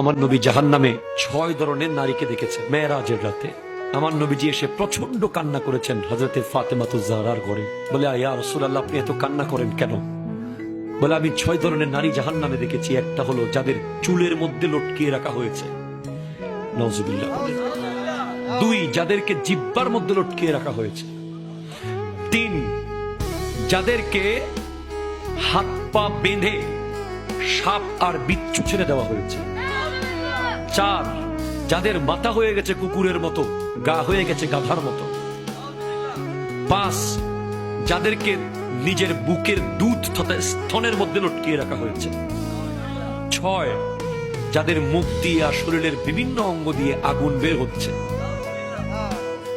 আমার নবী জাহান্নামে 6 ধরনের নারীকে দেখেছেন মেরাজের রাতে। আমার নবীজি এসে প্রচন্ড কান্না করেছেন হযরতে ফাতেমাতুজ জাহরার ঘরে। বলে ইয়া রাসূলুল্লাহ, আপনি এত কান্না করেন কেন? বলে আমি 6 ধরনের নারী জাহান্নামে দেখেছি। একটা হলো যাদের চুলের মধ্যে লটকিয়ে রাখা হয়েছে, নাউজুবিল্লাহ। 2, যাদেরকে জিহ্বার মধ্যে লটকিয়ে রাখা হয়েছে। 3, যাদেরকে হাত পা বেঁধে সাপ আর বিচ্ছু ছেড়ে দেওয়া হয়েছে। 4, যাদের মাথা হয়ে গেছে কুকুরের মতো, গা হয়ে গেছে গাধার মতো। 5, যাদেরকে নিজের বুকের দুধ তথা স্তনের মধ্যে লটকিয়ে রাখা হয়েছে। 6, যাদের মুখ দিয়ে আর শরীরের বিভিন্ন অঙ্গ দিয়ে আগুন বের হচ্ছে।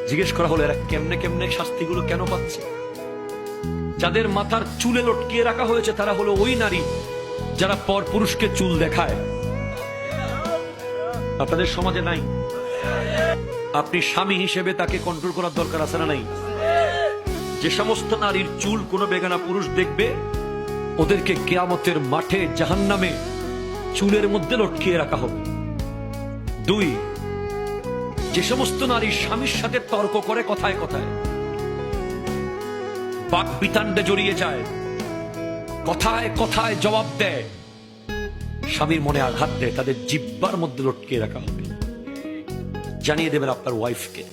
জিজ্ঞেস করা হলো এরা কেমনে কেমনে শাস্তিগুলো কেন পাচ্ছে? যাদের মাথার চুলে লটকিয়ে রাখা হয়েছে তারা হলো ওই নারী যারা পর পুরুষকে চুল দেখায়। আপনাদের সমাজে নাই? আপনি স্বামী হিসেবে তাকে কন্ট্রোল করার দরকার আছে না নাই? যে সমস্ত নারীর চুল কোনো বেগানা পুরুষ দেখবে, ওদেরকে কিয়ামতের মাঠে জাহান্নামে চুলের মধ্যে লটকিয়ে রাখা হবে। 2, যে সমস্ত নারী স্বামীর সাথে তর্ক করে কথায় কথায়, বাক বিতান্ডে জড়িয়ে যায়, কথায় কথায় জবাব দেয়, স্বামীর মনে আঘাত দেয়, তাদের জিহ্বার মধ্যে লটকিয়ে রাখা হবে। জানিয়ে দেবেন আপনার ওয়াইফকে।